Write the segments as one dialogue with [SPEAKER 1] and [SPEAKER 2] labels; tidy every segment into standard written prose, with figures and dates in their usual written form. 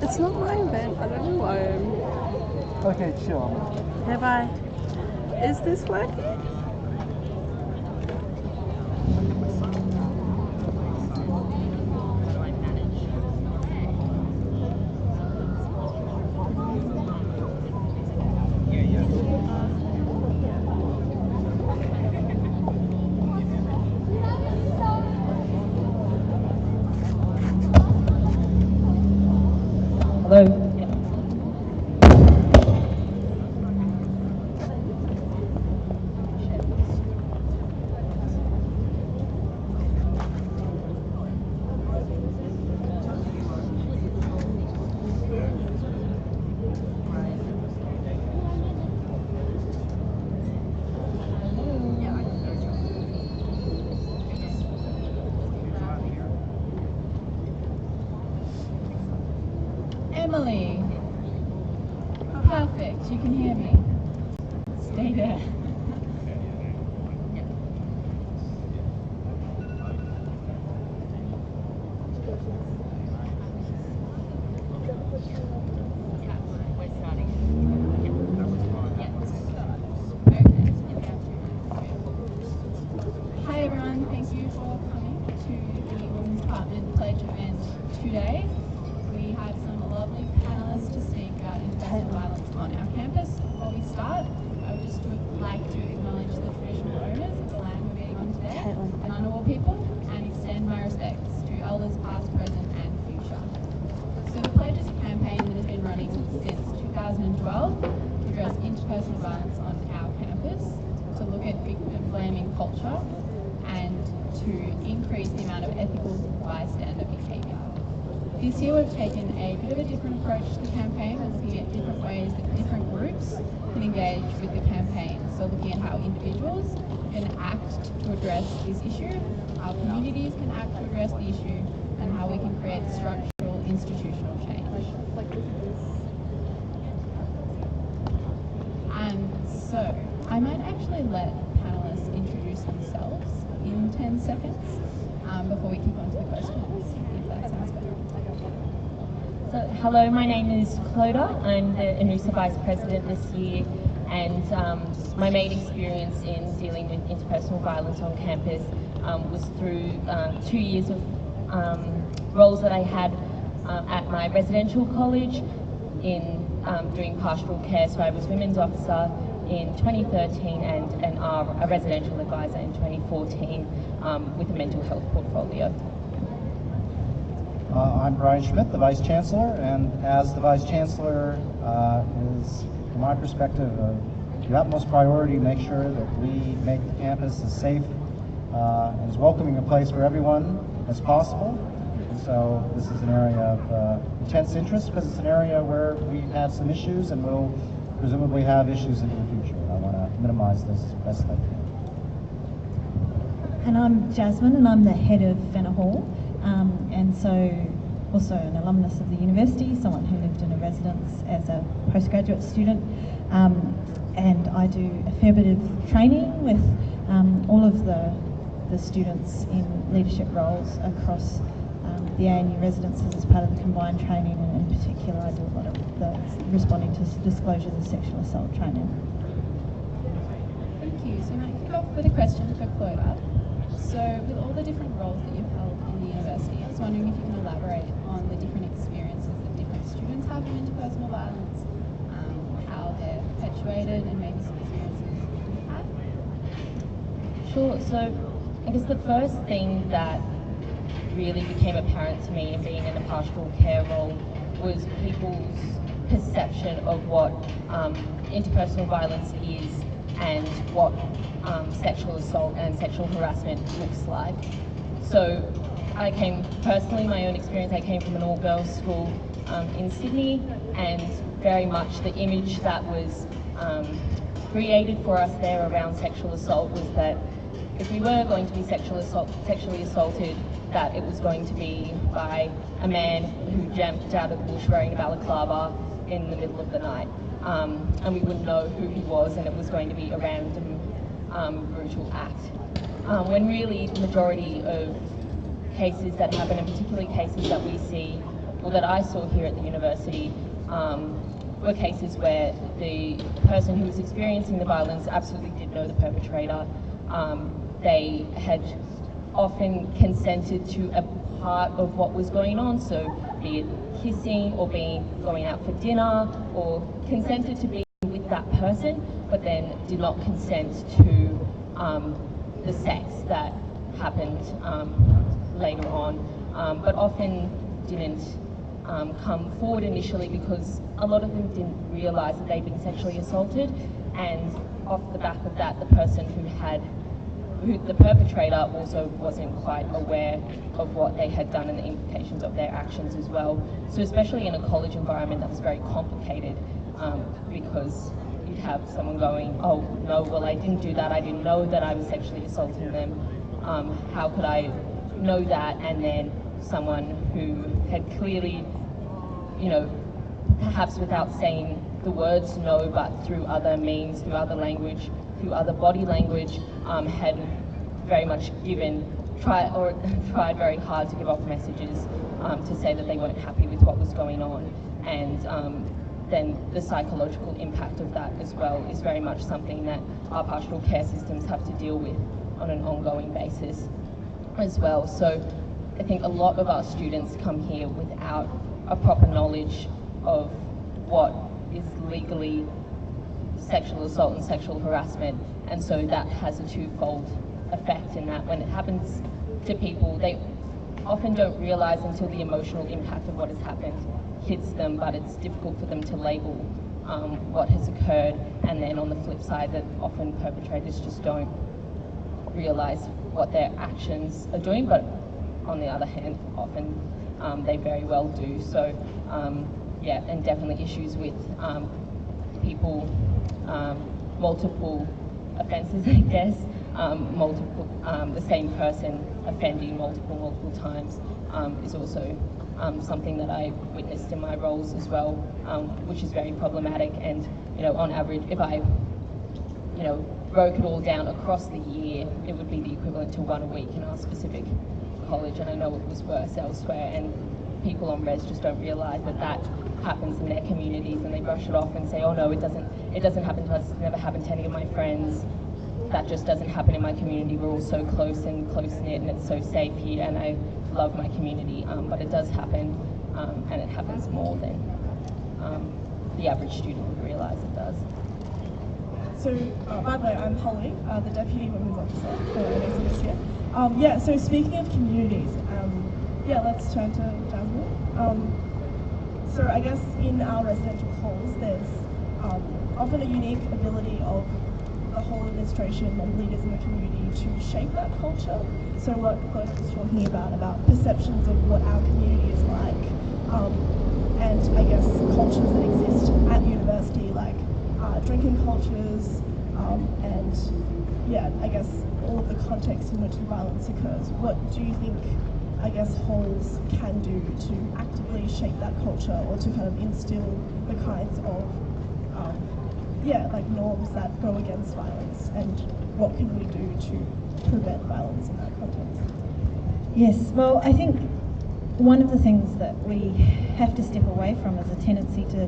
[SPEAKER 1] It's not my event. I don't know why.
[SPEAKER 2] Okay, chill.
[SPEAKER 1] Okay, bye. Is this working?
[SPEAKER 2] Hello.
[SPEAKER 3] Emily. Perfect, you can hear me. Stay there. Hi everyone, thank you for coming to the Women's Department Pledge event today. We have some lovely panellists to speak about interpersonal violence on our campus. Before we start, I would just like to acknowledge the traditional owners of the land we're being on today, the Ngunnawal people, and extend my respects to elders past, present and future. So the Pledge is a campaign that has been running since 2012 to address interpersonal violence on our campus, to look at victim blaming culture and to increase the amount of ethical bystander behaviour. This year we've taken a bit of a different approach to the campaign. We're looking at different ways that different groups can engage with the campaign. So looking at how individuals can act to address this issue, how communities can act to address the issue, and how we can create structural institutional change. And so I might actually let panellists introduce themselves in 10 seconds before we kick on to the questions, if that sounds better.
[SPEAKER 4] So, hello, my name is Clodagh. I'm the ANUSA Vice President this year, and my main experience in dealing with interpersonal violence on campus was through 2 years of roles that I had at my residential college in doing pastoral care. So I was Women's Officer in 2013 and a residential advisor in 2014 with a mental health portfolio.
[SPEAKER 2] I'm Brian Schmidt, the Vice Chancellor, and as the Vice Chancellor is, from my perspective, the utmost priority to make sure that we make the campus as safe and as welcoming a place for everyone as possible. And so this is an area of intense interest because it's an area where we've had some issues and will presumably have issues in the future. I want to minimize this as best I can.
[SPEAKER 5] And I'm Jasmine, and I'm the head of Fenner Hall, and so also an alumnus of the university, someone who lived in a residence as a postgraduate student, and I do a fair bit of training with all of the students in leadership roles across the ANU residences as part of the combined training, and in particular I do a lot of the responding to disclosures of sexual assault training.
[SPEAKER 3] Thank you. So I'm going to kick off with a question for Clodagh. So with all the different roles that you've held in the university, I was wondering if you can elaborate on the different experiences that different students have of interpersonal violence, how they're perpetuated, and maybe some experiences you've had.
[SPEAKER 4] Sure, so I guess the first thing that really became apparent to me in being in a pastoral care role was people's perception of what interpersonal violence is and what sexual assault and sexual harassment looks like. So I came, personally, my own experience, I came from an all-girls school in Sydney, and very much the image that was created for us there around sexual assault was that if we were going to be sexually assaulted, that it was going to be by a man who jumped out of the bush wearing a balaclava in the middle of the night. And we wouldn't know who he was, and it was going to be a random brutal act. When really the majority of cases that happen, and particularly cases that we see or that I saw here at the university, were cases where the person who was experiencing the violence absolutely did know the perpetrator. They had often consented to a part of what was going on, so be it kissing or going out for dinner, or consented to be with that person, but then did not consent to the sex that happened later on, but often didn't come forward initially because a lot of them didn't realise that they'd been sexually assaulted, and off the back of that, the person who the perpetrator also wasn't quite aware of what they had done and the implications of their actions as well. So especially in a college environment, that was very complicated, because you'd have someone going, oh no, well I didn't do that, I didn't know that I was sexually assaulting them, how could I know that? And then someone who had clearly, perhaps without saying the words no, but through other means, through other language, through other body language, had very much tried very hard to give off messages to say that they weren't happy with what was going on. And then the psychological impact of that as well is very much something that our pastoral care systems have to deal with on an ongoing basis as well. So I think a lot of our students come here without a proper knowledge of what is legally sexual assault and sexual harassment, and so that has a twofold effect in that when it happens to people, they often don't realise until the emotional impact of what has happened hits them, but it's difficult for them to label what has occurred. And then on the flip side, that often perpetrators just don't realise what their actions are doing, but on the other hand, often they very well do. So yeah, and definitely issues with people, multiple offences, I guess, the same person offending multiple times is also something that I witnessed in my roles as well, which is very problematic. And on average, if I broke it all down across the year, it would be the equivalent to one a week in our specific college, and I know it was worse elsewhere, and people on res just don't realise that that happens in their communities, and they brush it off and say, oh no, it doesn't happen to us, it's never happened to any of my friends, that just doesn't happen in my community, we're all so close and close-knit and it's so safe here and I love my community, but it does happen, and it happens more than the average student would realise it does.
[SPEAKER 6] So, by the way, I'm Holly, the Deputy Women's Officer for NAC this year. Yeah, so speaking of communities, yeah, let's turn to Jasmine. So I guess in our residential halls, there's often a unique ability of the whole administration and leaders in the community to shape that culture. So what Claudia was talking about perceptions of what our community is like, and I guess cultures that exist at university, like drinking cultures, and yeah, I guess all of the context in which the violence occurs. What do you think, I guess, halls can do to actively shape that culture, or to kind of instill the kinds of norms that go against violence, and what can we do to prevent violence in that context?
[SPEAKER 5] Yes, well, I think one of the things that we have to step away from is a tendency to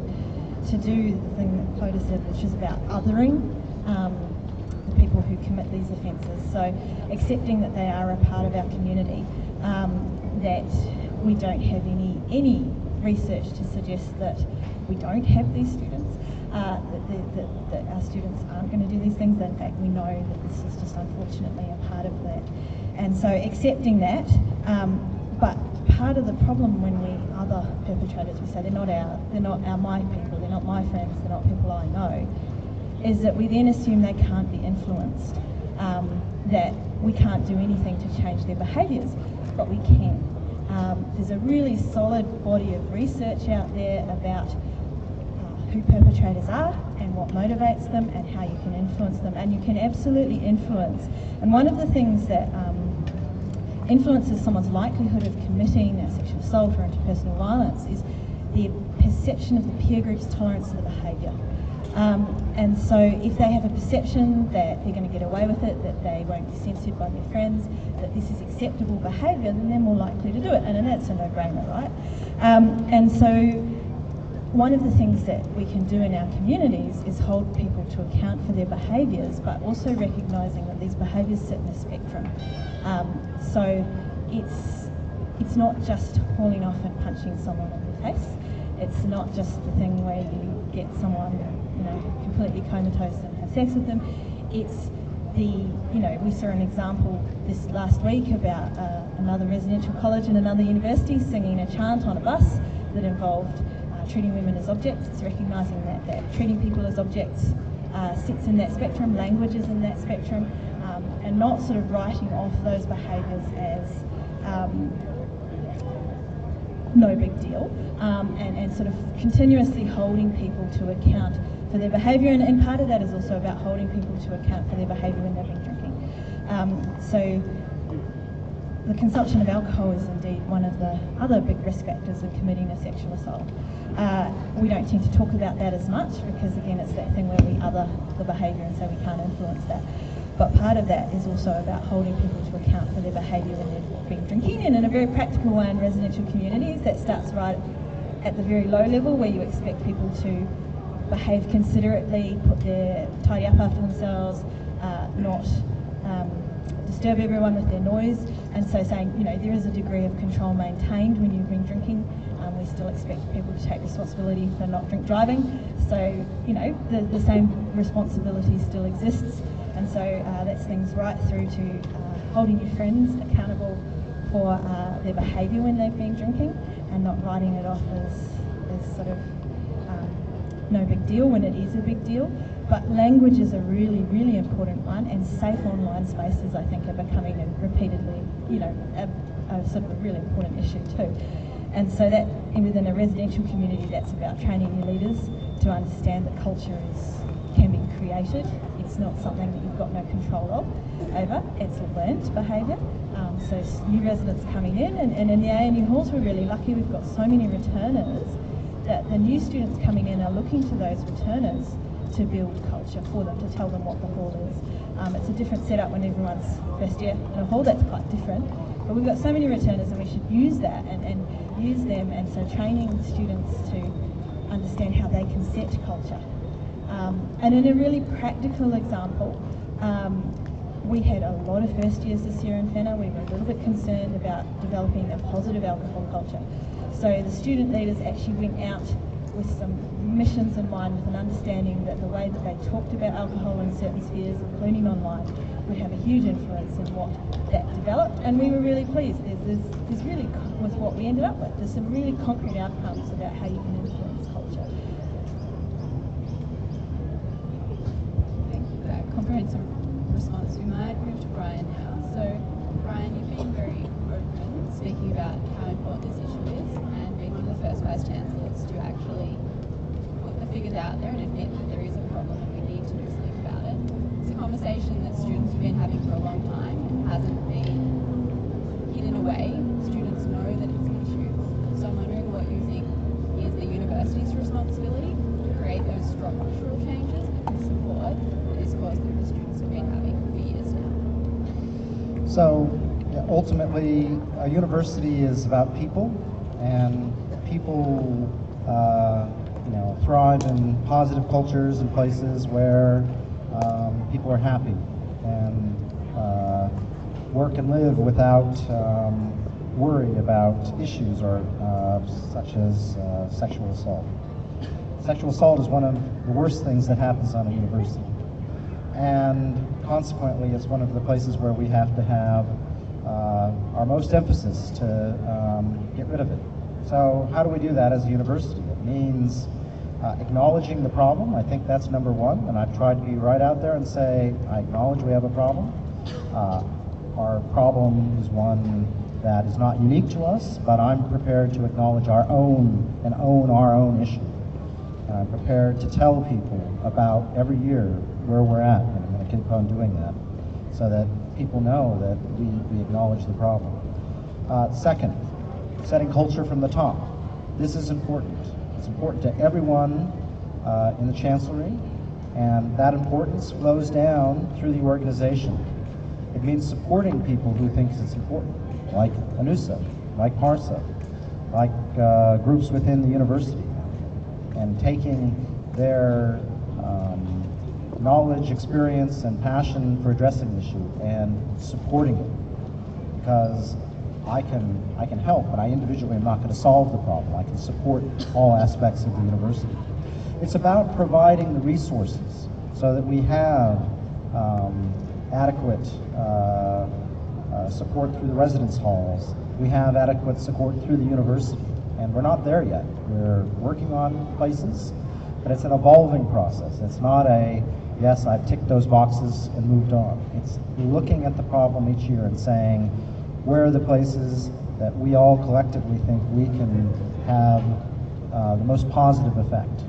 [SPEAKER 5] do the thing that Clodagh said, which is about othering the people who commit these offences. So accepting that they are a part of our community, that we don't have any research to suggest that we don't have these students, that our students aren't going to do these things. In fact, we know that this is just unfortunately a part of that. And so accepting that, but part of the problem when other perpetrators, we say they're not my people, they're not my friends, they're not people I know, is that we then assume they can't be influenced, that we can't do anything to change their behaviours, but we can. There's a really solid body of research out there about who perpetrators are and what motivates them and how you can influence them, and you can absolutely influence. And one of the things that influences someone's likelihood of committing a sexual assault or interpersonal violence is their perception of the peer group's tolerance of the behaviour. And so if they have a perception that they're going to get away with it, that they won't be censored by their friends, that this is acceptable behaviour, then they're more likely to do it, and that's a no-brainer, right? And so one of the things that we can do in our communities is hold people to account for their behaviours, but also recognising that these behaviours sit in a spectrum. So it's not just hauling off and punching someone on the face. It's not just the thing where you get someone, completely comatose and have sex with them. It's we saw an example this last week about another residential college and another university singing a chant on a bus that involved treating women as objects. It's recognising that treating people as objects sits in that spectrum, language is in that spectrum, and not sort of writing off those behaviours as no big deal, and sort of continuously holding people to account for their behaviour, and part of that is also about holding people to account for their behaviour when they've been drinking. So the consumption of alcohol is indeed one of the other big risk factors of committing a sexual assault. We don't tend to talk about that as much because, again, it's that thing where we other the behaviour and so we can't influence that. But part of that is also about holding people to account for their behaviour when they've been drinking, and in a very practical way in residential communities that starts right at the very low level where you expect people to behave considerately, tidy up after themselves, not disturb everyone with their noise, and so saying, there is a degree of control maintained when you've been drinking. We still expect people to take responsibility for not drink driving, so the same responsibility still exists, and so that's things right through to holding your friends accountable for their behaviour when they've been drinking, and not writing it off as sort of no big deal when it is a big deal. But language is a really, really important one, and safe online spaces, I think, are becoming repeatedly, a sort of a really important issue too. And so that within a residential community, that's about training your leaders to understand that culture can be created. It's not something that you've got no control over. It's learnt behaviour. So new residents coming in, and in the ANU halls, we're really lucky. We've got so many returners that the new students coming in are looking to those returners to build culture for them, to tell them what the hall is. It's a different setup when everyone's first year in a hall, that's quite different. But we've got so many returners, and we should use that and use them, and so training students to understand how they can set culture. And in a really practical example, we had a lot of first years this year in Whenna. We were a little bit concerned about developing a positive alcohol culture. So the student leaders actually went out with some missions in mind, with an understanding that the way that they talked about alcohol in certain spheres, including online, would have a huge influence in what that developed. And we were really pleased. There's really, with what we ended up with, there's some really concrete outcomes about how you can influence culture.
[SPEAKER 3] Thank you for that comprehensive response. We might move to Brian now. So, Brian, you've been very open speaking about how important this issue is, and being one of the first Vice Chancellors to actually put the figures out there and admit that there is a problem and we need to do something about it. It's a conversation that students have been having for a long time and hasn't been hidden away. Students know that it's an issue. So I'm wondering what you think is the university's responsibility to create those structural changes and support the discourse that the students have been having for years now.
[SPEAKER 2] So ultimately, a university is about people, and people thrive in positive cultures and places where people are happy and work and live without worry about issues such as sexual assault. Sexual assault is one of the worst things that happens on a university, and consequently it's one of the places where we have to have our most emphasis to get rid of it. So how do we do that as a university? It means acknowledging the problem. I think that's number one, and I've tried to be right out there and say, I acknowledge we have a problem. Our problem is one that is not unique to us, but I'm prepared to acknowledge our own and own our own issue. And I'm prepared to tell people about every year where we're at, and I'm going to keep on doing that so that people know that we acknowledge the problem. Second, setting culture from the top. This is important. It's important to everyone in the Chancellery, and that importance flows down through the organization. It means supporting people who think it's important, like Anusa, like Marsa, like groups within the university, and taking their knowledge, experience, and passion for addressing the issue and supporting it. Because I can help, but I individually am not going to solve the problem. I can support all aspects of the university. It's about providing the resources so that we have adequate support through the residence halls. We have adequate support through the university, and we're not there yet. We're working on places, but it's an evolving process. It's not a, yes, I've ticked those boxes and moved on. It's looking at the problem each year and saying, where are the places that we all collectively think we can have the most positive effect?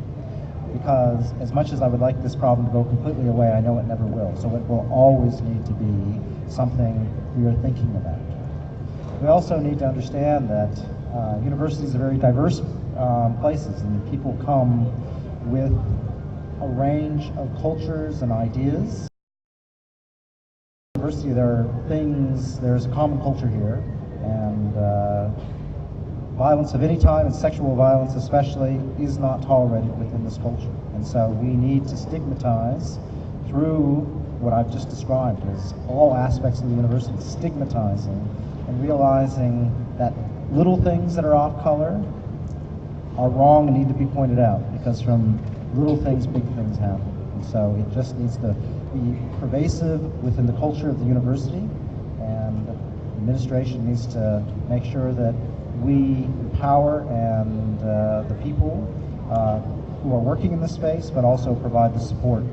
[SPEAKER 2] Because as much as I would like this problem to go completely away, I know it never will. So it will always need to be something we are thinking about. We also need to understand that universities are very diverse places, and people come with a range of cultures and ideas. University, there's a common culture here, and violence of any type, and sexual violence especially, is not tolerated within this culture. And so we need to stigmatize through what I've just described as all aspects of the university, stigmatizing and realizing that little things that are off color are wrong and need to be pointed out, because from little things, big things happen. And so it just needs to be pervasive within the culture of the university, and administration needs to make sure that we empower and the people who are working in this space, but also provide the support,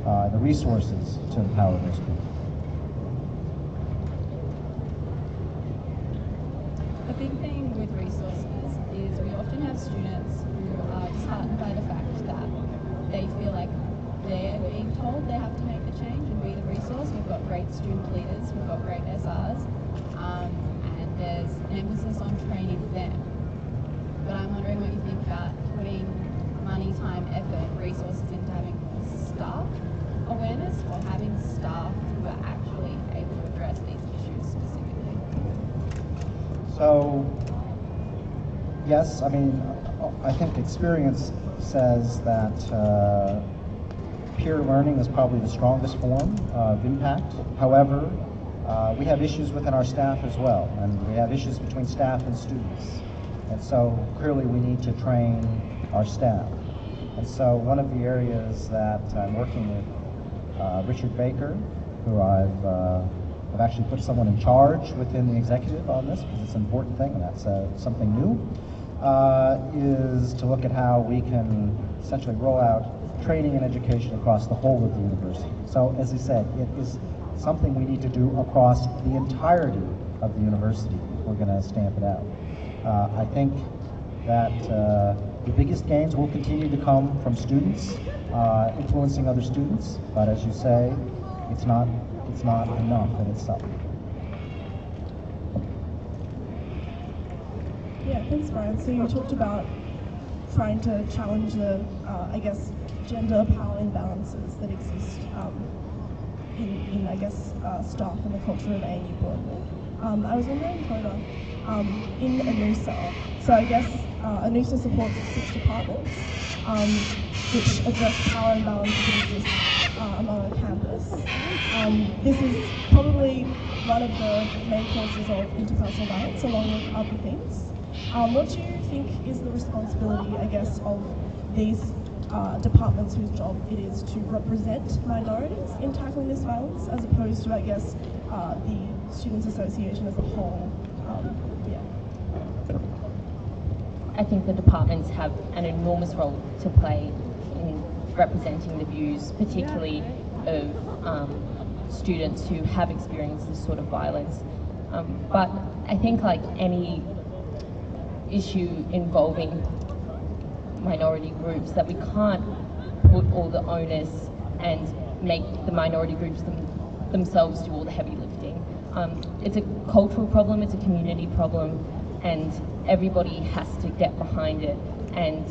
[SPEAKER 2] the resources to empower those people.
[SPEAKER 3] A big thing with resources is we often have students who are disheartened by the fact that they feel like they're being told they have to make the change and be the resource. We've got great student leaders, we've got great SRs, and there's an emphasis on training them. But I'm wondering what you think about putting money, time, effort, resources into having staff awareness, or having staff who are actually able to address these issues specifically.
[SPEAKER 2] So, yes, I mean, I think experience says that peer learning is probably the strongest form of impact. However, we have issues within our staff as well, and we have issues between staff and students. And so clearly we need to train our staff. And so one of the areas that I'm working with Richard Baker, who I've actually put someone in charge within the executive on this, because it's an important thing, and that's something new, is to look at how we can essentially roll out training and education across the whole of the university. So as I said, it is something we need to do across the entirety of the university if we're going to stamp it out. I think that the biggest gains will continue to come from students influencing other students, but as you say, it's not enough in itself.
[SPEAKER 6] Yeah, thanks, Brian. So you talked about trying to challenge the, I guess, gender power imbalances that exist in I guess, staff and the culture of ANU broadly. I was wondering, Coda, in ANUSA, so I guess ANUSA supports 6 departments, which address power imbalances that exist among a campus. This is probably one of the main causes of interpersonal violence, along with other things. What do you think is the responsibility, I guess, of these departments whose job it is to represent minorities in tackling this violence, as opposed to, I guess, the Students' Association as a whole?
[SPEAKER 4] I think the departments have an enormous role to play in representing the views, particularly of students who have experienced this sort of violence. But I think, like any issue involving minority groups, that we can't put all the onus and make the minority groups themselves do all the heavy lifting. It's a cultural problem, it's a community problem, and everybody has to get behind it. And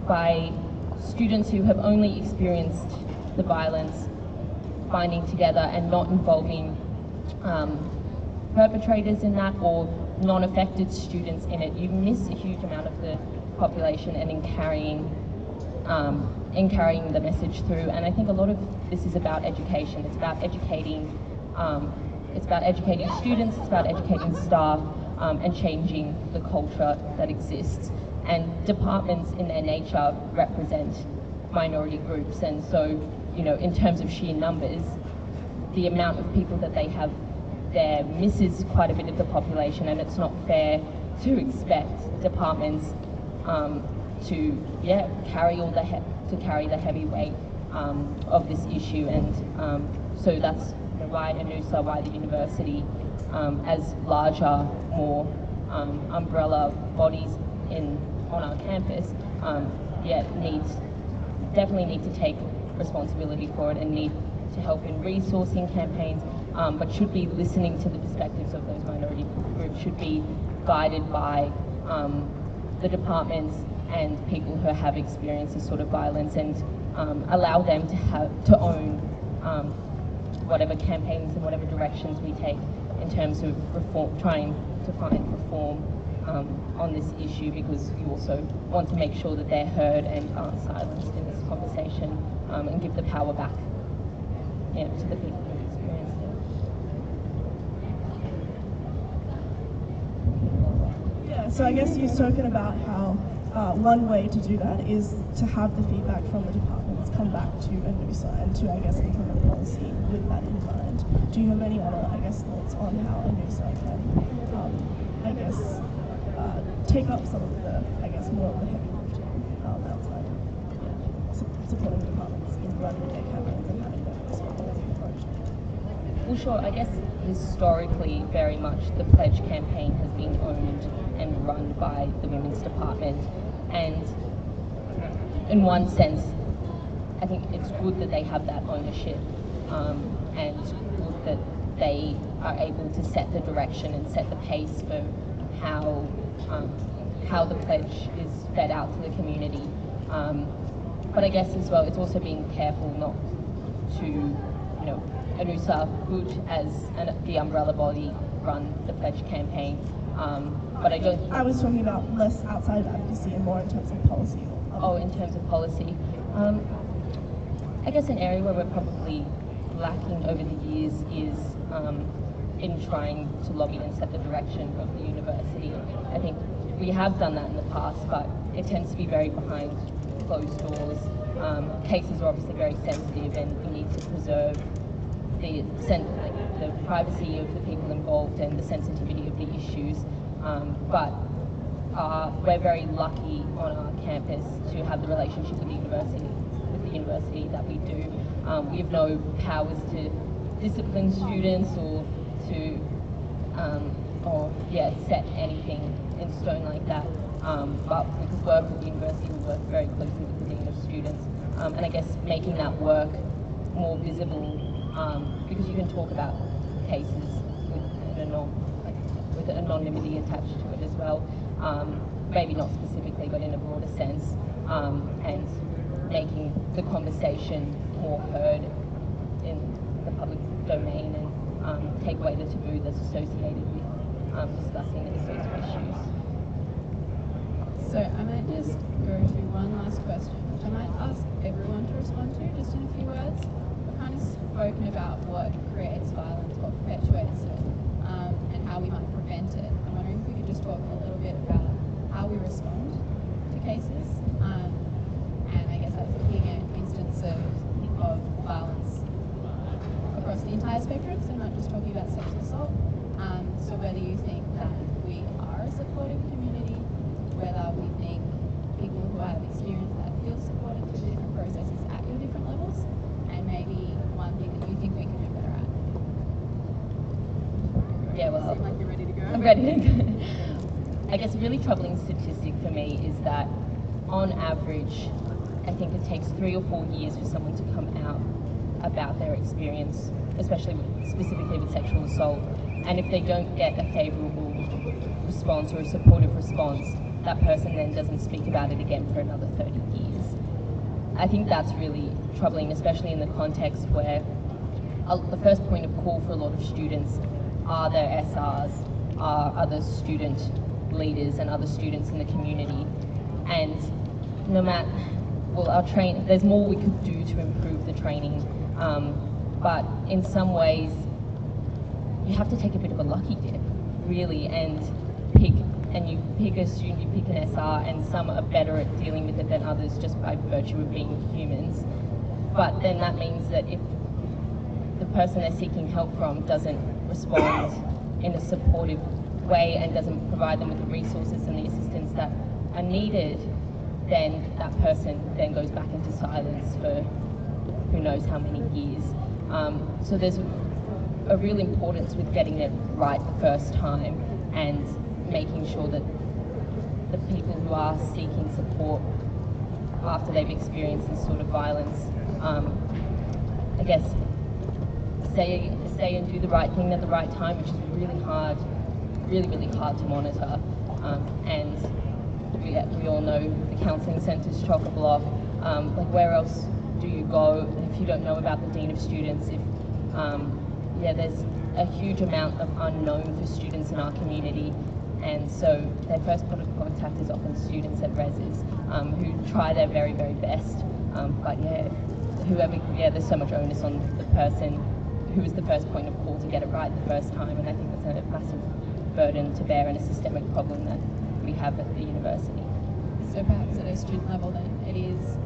[SPEAKER 4] by students who have only experienced the violence binding together and not involving perpetrators in that or non-affected students in it, you miss a huge amount of the population and in carrying the message through. And I think a lot of this is about education. It's about educating students, it's about educating staff, and changing the culture that exists. And departments in their nature represent minority groups, and so, you know, in terms of sheer numbers, the amount of people that they have there misses quite a bit of the population, and it's not fair to expect departments to carry the heavy weight of this issue. And so that's why ANUSA, why the university, as larger, more umbrella bodies on our campus, definitely need to take responsibility for it and need to help in resourcing campaigns, but should be listening to the perspectives of those minority groups, should be guided by the departments and people who have experienced this sort of violence, and allow them to own whatever campaigns and whatever directions we take in terms of trying to find reform on this issue, because you also want to make sure that they're heard and aren't silenced in this conversation, and give the power back to the people who've experienced it.
[SPEAKER 6] Yeah, so I guess you've spoken about how one way to do that is to have the feedback from the departments come back to ANUSA and to, I guess, implement policy with that in mind. Do you have any other, I guess, thoughts on how ANUSA can, take up some of the, more of the heavy lifting outside of supporting the departments in running their campaigns and having them responsibility approach?
[SPEAKER 4] Well, sure. I guess historically, very much the pledge campaign has been owned and run by the women's department, and in one sense, I think it's good that they have that ownership, and good that they are able to set the direction and set the pace for how the pledge is fed out to the community. But I guess as well, it's also being careful not to, ANUSA could, as the umbrella body, run the pledge campaign. But I
[SPEAKER 6] was talking about less outside of advocacy and more in terms of policy.
[SPEAKER 4] Oh, in terms of policy. I guess an area where we're probably lacking over the years is in trying to lobby and set the direction of the university. I think we have done that in the past, but it tends to be very behind closed doors. Cases are obviously very sensitive, and we need to preserve the privacy of the people involved and the sensitivity of the issues. But we're very lucky on our campus to have the relationship with the university that we do. We have no powers to discipline students or to set anything in stone like that. But because we work with the university, we work very closely with the Dean of Students, and I guess making that work more visible, because you can talk about cases with anonymity attached to it as well, maybe not specifically, but in a broader sense, and making the conversation more heard in the public domain, and take away the taboo that's associated with discussing these sorts of issues.
[SPEAKER 3] So I might just go to one last question, which I might ask everyone to respond to, just in a few words. We've kind of spoken about what creates violence, what perpetuates it, and how we might prevent it. I'm wondering if we could just talk a little bit about how we respond to cases, and I guess that's looking at instances of violence across the entire spectrum, so not just talking about sexual assault. So whether you think that we are a supportive community, whether we think people who have experienced that feel supported through the different processes at your different levels, and maybe one thing that you think we can do better at.
[SPEAKER 4] Yeah, well,
[SPEAKER 3] seem like you're ready to go.
[SPEAKER 4] I'm ready to go. I guess a really troubling statistic for me is that on average, I think it takes 3 or 4 years for someone to come out about their experience, specifically with sexual assault. And if they don't get a favourable response or a supportive response, that person then doesn't speak about it again for another 30 years. I think that's really troubling, especially in the context where the first point of call for a lot of students are their SRs, are other student leaders and other students in the community. And no matter, well, there's more we could do to improve the training, but in some ways, you have to take a bit of a lucky dip, really, and you pick a student, you pick an SR, and some are better at dealing with it than others just by virtue of being humans. But then that means that if the person they're seeking help from doesn't respond in a supportive way and doesn't provide them with the resources and the assistance that are needed, then that person then goes back into silence for who knows how many years. So there's a real importance with getting it right the first time and making sure that the people who are seeking support after they've experienced this sort of violence, I guess, say and do the right thing at the right time, which is really hard to monitor. And we all know the counselling centres chock-a-block. Like, where else do you go if you don't know about the Dean of Students? If there's a huge amount of unknown for students in our community, and so their first point of contact is often students at reses who try their very, very best. But there's so much onus on the person who is the first point of call to get it right the first time, and I think that's a massive burden to bear and a systemic problem that we have at the university.
[SPEAKER 3] So perhaps at a student level then it is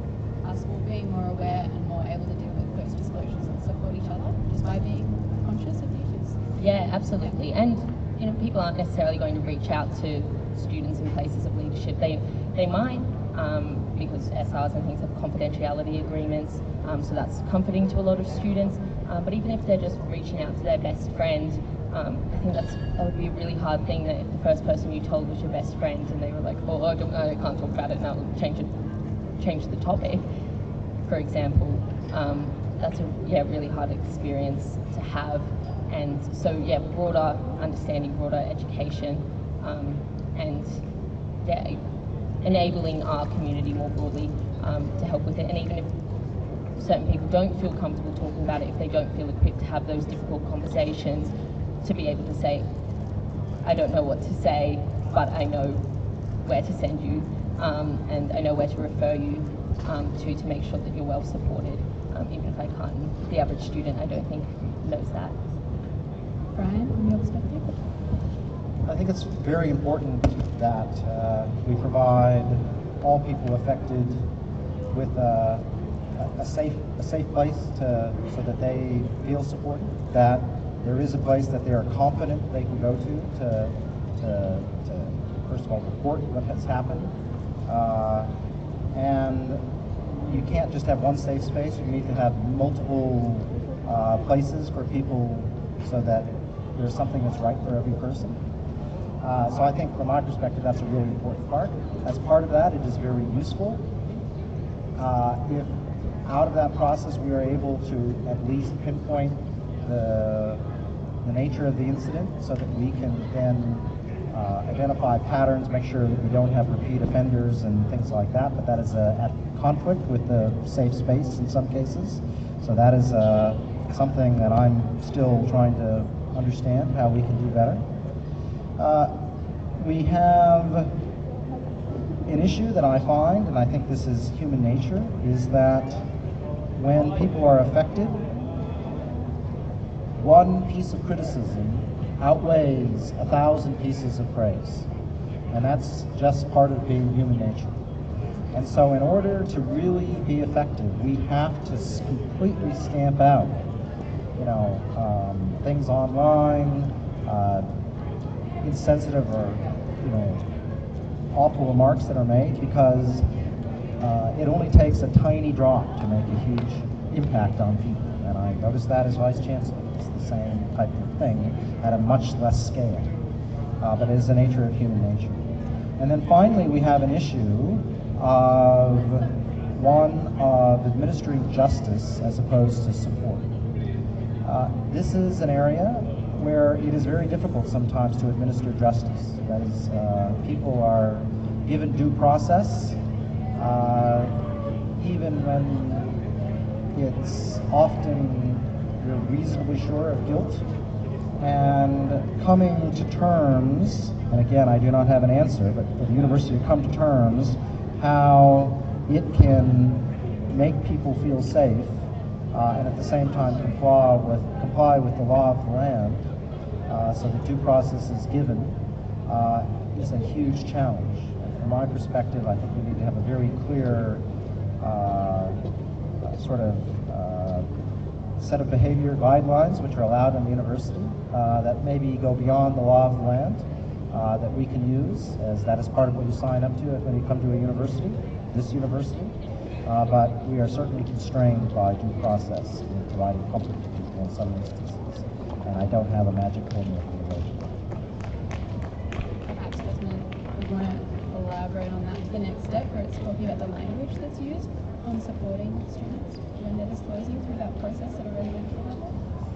[SPEAKER 3] us all being more aware and more able to deal with those disclosures and support each other just by being conscious of the issues.
[SPEAKER 4] Yeah, absolutely. And people aren't necessarily going to reach out to students in places of leadership. They might, because SRs and things have confidentiality agreements, so that's comforting to a lot of students. But even if they're just reaching out to their best friend, I think that would be a really hard thing, that if the first person you told was your best friend and they were like, oh, I can't talk about it now, change the topic, for example. That's a really hard experience to have. And so broader understanding, broader education, and enabling our community more broadly to help with it. And even if certain people don't feel comfortable talking about it, if they don't feel equipped to have those difficult conversations, to be able to say, I don't know what to say, but I know where to send you, and I know where to refer you to make sure that you're well supported, even if I can't. The average student, I don't think, knows that.
[SPEAKER 3] Brian, from your perspective?
[SPEAKER 2] I think it's very important that we provide all people affected with a safe place so that they feel supported, that there is a place that they are confident they can go to first of all report what has happened, and you can't just have one safe space. You need to have multiple places for people so that there's something that's right for every person. So I think from my perspective that's a really important part. As part of that, it is very useful if out of that process we are able to at least pinpoint the nature of the incident so that we can then identify patterns, make sure that we don't have repeat offenders and things like that, but that is at conflict with the safe space in some cases. So that is something that I'm still trying to understand how we can do better. We have an issue that I find, and I think this is human nature, is that when people are affected, one piece of criticism outweighs 1,000 pieces of praise. And that's just part of being human nature. And so in order to really be effective, we have to completely stamp out, things online, insensitive or, awful remarks that are made, because it only takes a tiny drop to make a huge impact on people. And I noticed that as Vice Chancellor. It's the same type of thing at a much less scale, but it is the nature of human nature. And then finally, we have an issue of one of administering justice as opposed to support. This is an area where it is very difficult sometimes to administer justice. That is, people are given due process, even when it's often you're reasonably sure of guilt, and coming to terms, and again, I do not have an answer, but for the university to come to terms how it can make people feel safe and at the same time comply with the law of the land, so that due process is given, is a huge challenge. And from my perspective, I think we need to have a very clear set of behavior guidelines which are allowed in the university that maybe go beyond the law of the land, that we can use, as that is part of what you sign up to when you come to a university, this university. But we are certainly constrained by due process in providing comfort to people in some instances. And I don't have a magic formula for the relation.
[SPEAKER 3] Perhaps, Desmond, we want to elaborate on that. The next step, where it's talking about the language that's used on supporting students when they're disclosing through that process at a residential level.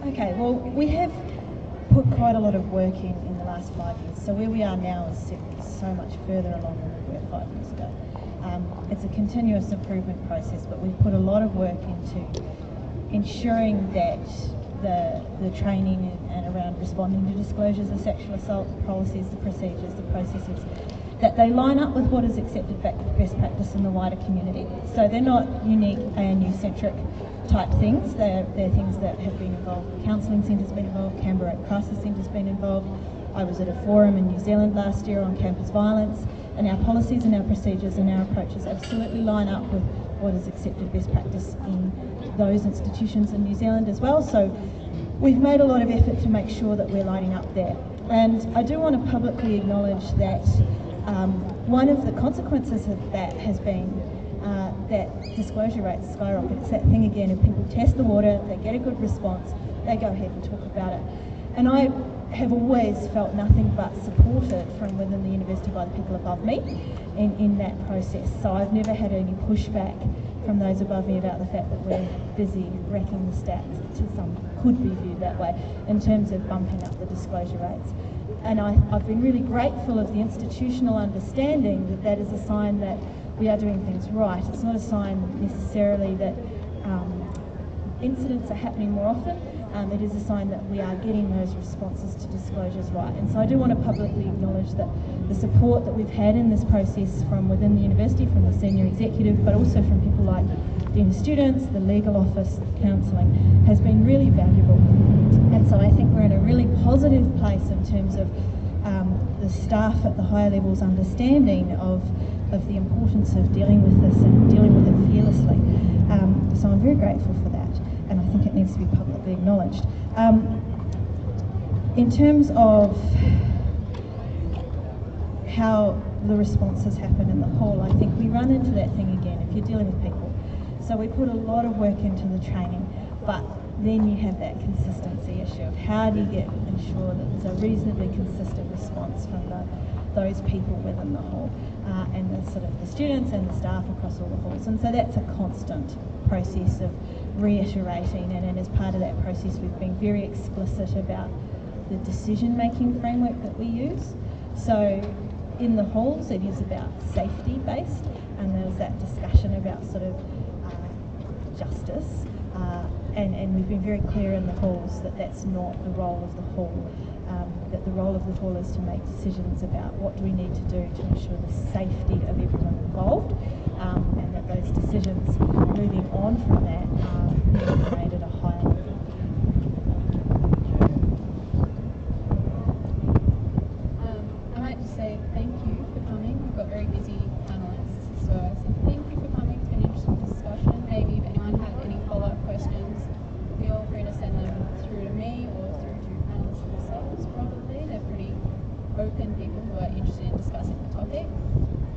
[SPEAKER 5] Okay, well, we have put quite a lot of work in the last 5 years. So where we are now is so much further along than we were 5 years ago. It's a continuous improvement process, but we've put a lot of work into ensuring that the training and around responding to disclosures of sexual assault, the policies, the procedures, the processes, that they line up with what is accepted best practice in the wider community. So they're not unique ANU-centric type things. They're things that have been involved. Counselling Centre's been involved, Canberra Crisis Centre's been involved. I was at a forum in New Zealand last year on campus violence, and our policies and our procedures and our approaches absolutely line up with what is accepted best practice in those institutions in New Zealand as well. So we've made a lot of effort to make sure that we're lining up there. And I do want to publicly acknowledge that one of the consequences of that has been that disclosure rates skyrocket. It's that thing again, if people test the water, they get a good response, they go ahead and talk about it. And I have always felt nothing but supported from within the university by the people above me in that process. So I've never had any pushback from those above me about the fact that we're busy wrecking the stats, to some could be viewed that way, in terms of bumping up the disclosure rates. And I've been really grateful of the institutional understanding that that is a sign that we are doing things right. It's not a sign necessarily that incidents are happening more often. It is a sign that we are getting those responses to disclosures right. And so I do want to publicly acknowledge that the support that we've had in this process from within the university, from the senior executive, but also from people like Dean of Students, the legal office, counselling, has been really valuable. And so I think we're in a really positive place in terms of the staff at the higher levels understanding of the importance of dealing with this and dealing with it fearlessly. So I'm very grateful for that, and I think it needs to be publicly acknowledged. In terms of how the responses happen in the hall, I think we run into that thing again if you're dealing with people. So we put a lot of work into the training, but then you have that consistency issue of how do you ensure that there's a reasonably consistent response from those people within the hall and the students and the staff across all the halls. And so that's a constant process of reiterating, and as part of that process we've been very explicit about the decision-making framework that we use. So in the halls it is about safety based, and there's that discussion about justice, and we've been very clear in the halls that that's not the role of the hall, that the role of the hall is to make decisions about what do we need to do to ensure the safety of everyone involved, and that those decisions moving on from that are made at a higher level.
[SPEAKER 3] I might just say thank you for coming. We've got very busy panelists, so I say thank you for coming. It's been an interesting discussion. Maybe if anyone had any follow-up questions, feel free to send them through to me or through to panelists themselves. Probably they're pretty open people who are interested in discussing the topic.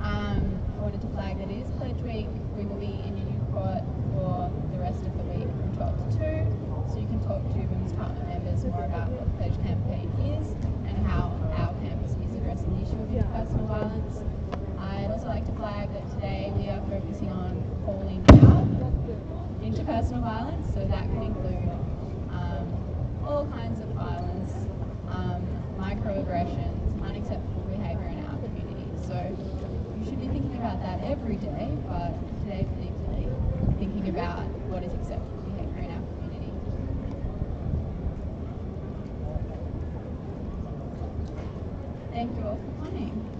[SPEAKER 3] I wanted to flag that it is Pledge Week. We will be in Newport for the rest of the week from 12 to 2, so you can talk to Women's Department members more about what the Pledge campaign is and how our campus is addressing the issue of interpersonal violence. I'd also like to flag that today we are focusing on calling out interpersonal violence, so that can include all kinds of violence, microaggressions, unacceptable behaviour in our community. So you should be thinking about that every day, but today particularly. think about what is acceptable behaviour in our community. Thank you all for coming.